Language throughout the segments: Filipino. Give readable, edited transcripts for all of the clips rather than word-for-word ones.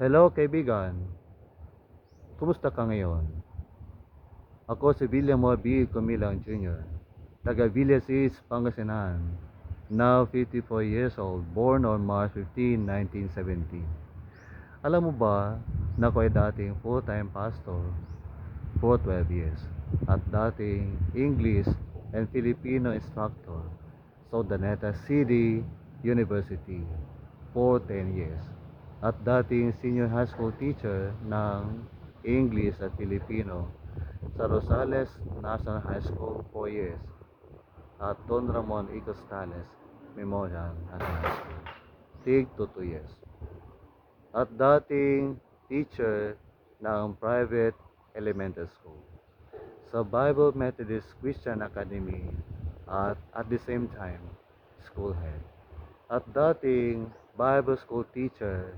Hello kaibigan, kumusta ka ngayon? Ako si William B. Comilang Jr., taga Villasis, Pangasinan, now 54 years old, born on March 15, 1970. Alam mo ba na ako ay dating full-time pastor for 12 years at dating English and Filipino instructor sa Daneta City University for 10 years at dating senior high school teacher ng English at Filipino sa Rosales National High School 4 years at Don Ramon E. Costales Memorial National High School tig to 2 years at dating teacher ng private elementary school sa Bible Methodist Christian Academy at the same time school head at dating Bible school teacher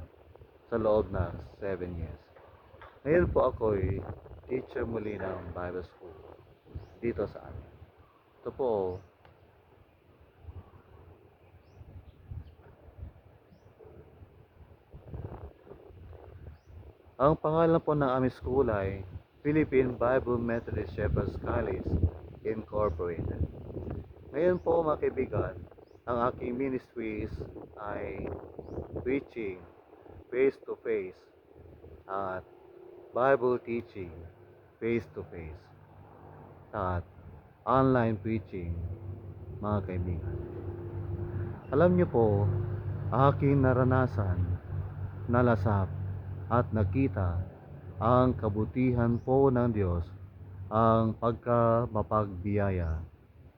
sa loob ng 7 years. Ngayon po ako'y teacher muli ng Bible school dito sa amin. Ito po, ang pangalan po ng aming school ay Philippine Bible Methodist Shepherds College Incorporated. Ngayon po mga kaibigan, ang aking ministries ay preaching face to face at Bible teaching face to face at online preaching mga kaibigan. Alam niyo po, aking naranasan, nalasap at nakita ang kabutihan po ng Diyos, ang pagka-mapagbiyaya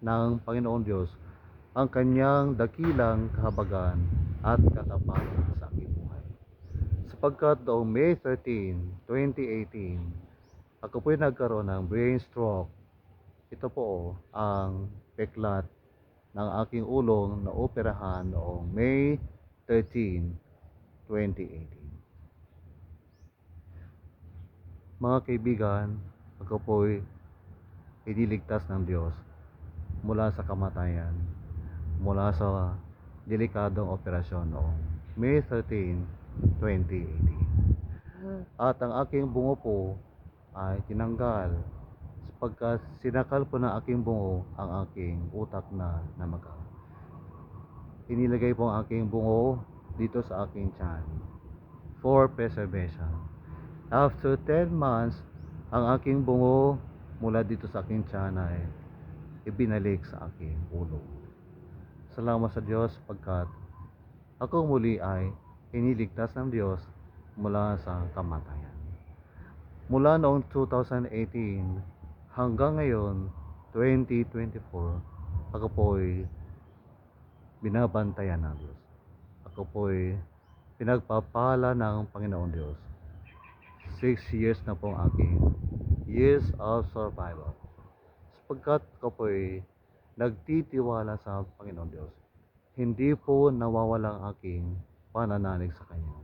ng Panginoon Diyos, ang kanyang dakilang kahabagan at katapatan sa aking buhay. Sapagkat noong May 13, 2018, ako po'y nagkaroon ng brain stroke. Ito po ang peklat ng aking ulong na operahan noong May 13, 2018. Mga kaibigan, ako po'y iniligtas ng Diyos mula sa kamatayan, mula sa delikadong operasyon noong May 13, 2018. At ang aking bungo po ay tinanggal sapagkat sinakal po ng aking bungo ang aking utak na namaga. Inilagay po ang aking bungo dito sa aking tiyan for preservation. After 10 months, ang aking bungo mula dito sa aking tiyan ay ibinalik sa aking ulo. Salamat sa Diyos pagkat ako muli ay iniligtas ng Diyos mula sa kamatayan. Mula noong 2018 hanggang ngayon, 2024, ako po'y binabantayan ng Diyos. Ako po'y pinagpapala ng Panginoon Diyos. 6 years na po ang aking years of survival. Sapagkat ako po'y nagtitiwala sa Panginoon Diyos. Hindi po nawawala ang aking pananalig sa Kanya.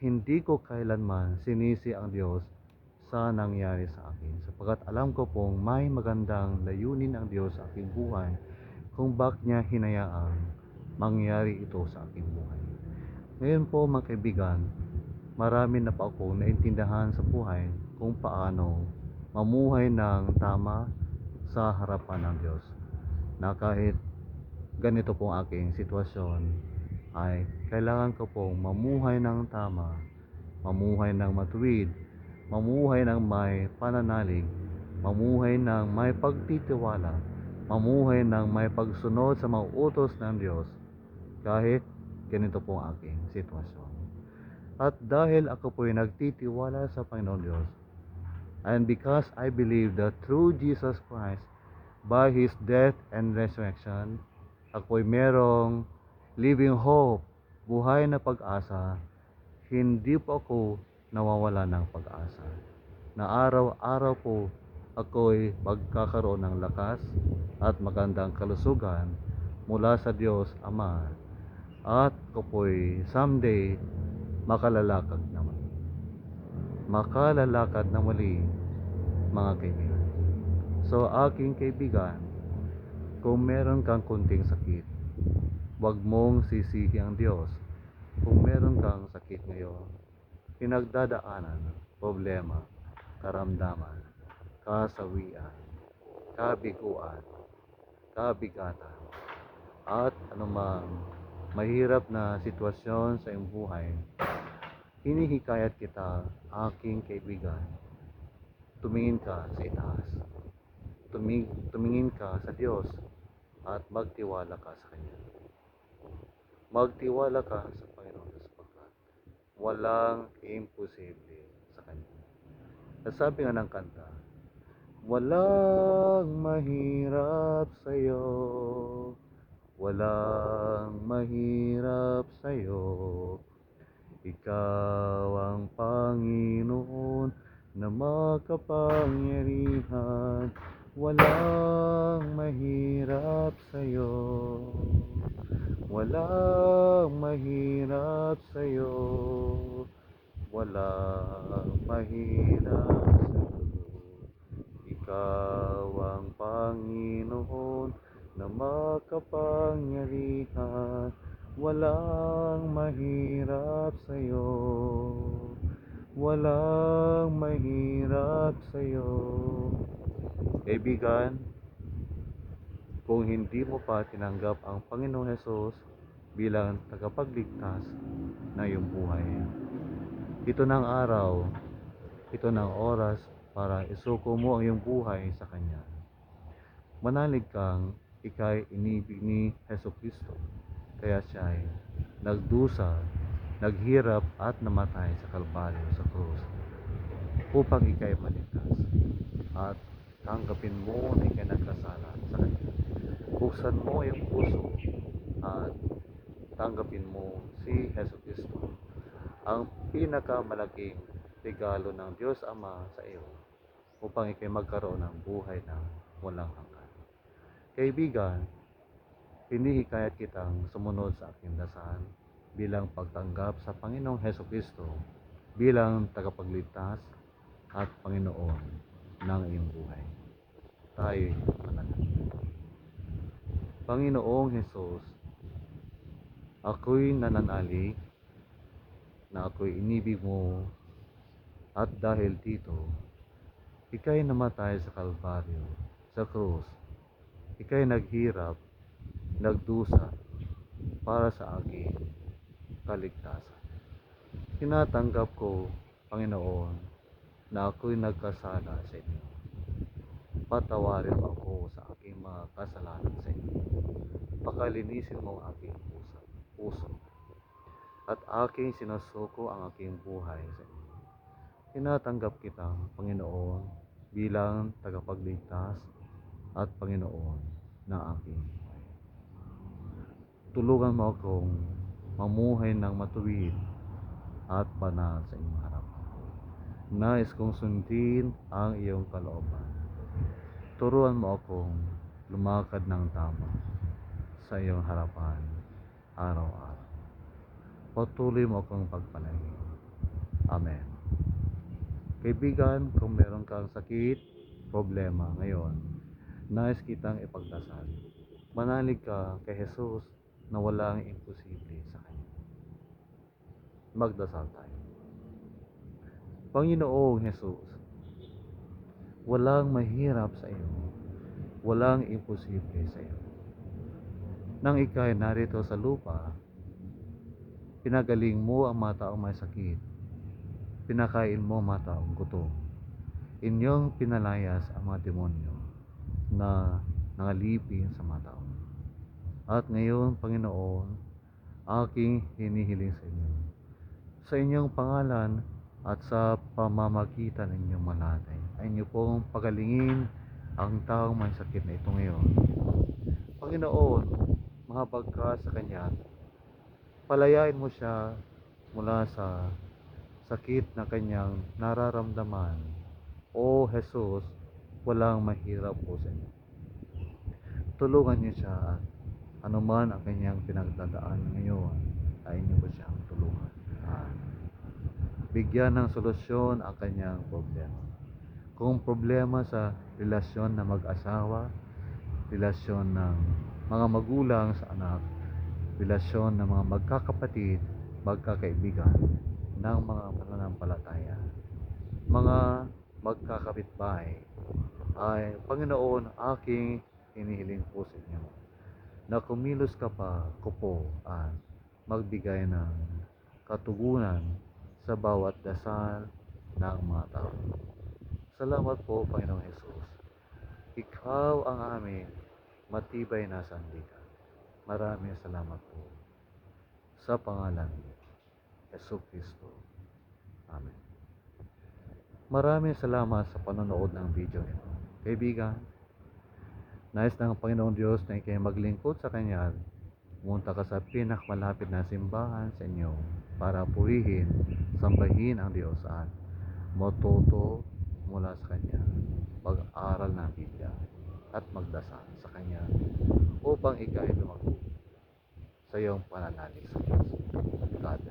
Hindi ko kailanman sinisi ang Diyos sa nangyari sa akin. Sapagkat alam ko pong may magandang layunin ang Diyos sa aking buhay kung bakit niya hinayaang mangyari ito sa aking buhay. Ngayon po mga kaibigan, marami na pa ako naintindihan sa buhay kung paano mamuhay ng tama sa harapan ng Diyos. Na kahit ganito pong aking sitwasyon ay kailangan ko pong mamuhay ng tama, mamuhay ng matuwid, mamuhay ng may pananalig, mamuhay ng may pagtitiwala, mamuhay ng may pagsunod sa mga utos ng Diyos kahit ganito pong aking sitwasyon. At dahil ako po'y nagtitiwala sa Panginoon Diyos, and because I believe that through Jesus Christ, by His death and resurrection, ako'y merong living hope, buhay na pag-asa, hindi po ako nawawala ng pag-asa. Na araw-araw po ako'y magkakaroon ng lakas at magandang kalusugan mula sa Diyos Ama. At ako po'y someday makalalakad na muli. Makalalakad na muli, mga kaibigan. So aking kaibigan, kung meron kang kunting sakit, huwag mong sisihi ang Diyos. Kung meron kang sakit ngayon, pinagdadaanan, problema, karamdaman, kasawian, kabiguan, kabigatan, at anumang mahirap na sitwasyon sa iyong buhay, hinihikayat kita, aking kaibigan, tumingin ka sa itaas, tumingin ka sa Diyos, at magtiwala ka sa Kanya. Magtiwala ka sa Panginoon sapagkat walang imposible sa Kanya. Nasabi nga ng kanta, walang mahirap sa'yo, walang mahirap sa'yo, ikaw ang Panginoon na makapangyarihan, walang mahirap sa'yo, walang mahirap sa'yo, walang mahirap sa'yo, ikaw ang Panginoon na makapangyarihan, walang mahirap sa'yo, walang mahirap sa'yo. Kaibigan, kung hindi mo pa tinanggap ang Panginoong Hesus bilang tagapagligtas na iyong buhay, ito ng araw, ito ng oras para isuko mo ang iyong buhay sa Kanya. Manalig kang ika'y inibig ni Hesus Kristo, kaya siya ay nagdusa, naghirap at namatay sa Kalbaryo sa krus upang ika'y maligtas at tanggapin mo na ika'y nagkasala sa Kanya. Buksan mo ang puso at tanggapin mo si Hesus Kristo, ang pinakamalaking regalo ng Diyos Ama sa iyo upang ika'y magkaroon ng buhay na walang hanggan. Kaibigan, hinihikayat kitang sumunod sa aking dasal bilang pagtanggap sa Panginoong Hesus Kristo bilang tagapagligtas at Panginoon ng iyong buhay. Tayo'y manalangin. Panginoong Hesus, ako'y nananalig na ako'y inibig mo at dahil dito, ika'y namatay sa Kalbaryo, sa krus. Ika'y naghirap, nagdusa para sa aking kaligtasan. Tinatanggap ko, Panginoon, na ako'y nagkasala sa inyo. Patawarin mo ako sa aking mga kasalanan sa inyo. Pakalinisin mo ang aking puso at aking sinusuko ang aking buhay sa inyo. Tinatanggap kitang Panginoon bilang tagapagligtas at Panginoon na aking buhay. Tulungan mo akong mamuhay ng matuwid at banal sa iyong harapan. Nais kong sundin ang iyong kalooban. Turuan mo akong lumakad ng tama sa iyong harapan araw-araw. Patuloy mo akong pagpalain. Amen. Kaibigan, kung meron kang sakit, problema ngayon, nais kitang ipagdasal. Manalig ka kay Jesus na walang imposible sa Kanya. Magdasal tayo. Panginoong Jesus, walang mahirap sa iyo, walang imposible sa iyo. Nang ika'y narito sa lupa, pinagaling mo ang mga taong may sakit, pinakain mo ang mga taong gutom, inyong pinalayas ang mga demonyo na nangalipin sa mga tao. At ngayon, Panginoon, aking hinihiling sa inyo, sa inyong pangalan at sa pamamagitan ng inyong malatay, ay inyo pong pagalingin ang taong may sakit na ito ngayon. Panginoon, mahabag ka sa Kanya, palayain mo siya mula sa sakit na kanyang nararamdaman. O Jesus, walang mahirap po sa inyo. Tulungan niyo siya at anuman ang kanyang pinagdadaan ngayon, ay inyo po siyang tulungan. Bigyan ng solusyon ang kanyang problema. Kung problema sa relasyon na mag-asawa, relasyon ng mga magulang sa anak, relasyon ng mga magkakapatid, magkakaibigan, ng mga mananampalataya, mga magkakapitbahay, ay Panginoon, aking hinihiling po sa inyo na kumilos ka pa kupo at magbigay ng katugunan sa bawat dasal ng mga tao. Salamat po, Panginoong Jesus. Ikaw ang aming matibay na sandigan. Maraming salamat po sa pangalan ni Yesu Kristo. Amen. Maraming salamat sa panonood ng video nito. Kaibigan, nais ng Panginoong Diyos na ikay maglingkod sa Kanya. Pumunta ka sa pinakamalapit na simbahan sa inyo para purihin, sambahin ang Diyos at matuto mula sa Kanya, pag-aral ng Biblia at magdasal sa Kanya upang ikay lumago sa iyong pananalig sa Diyos. God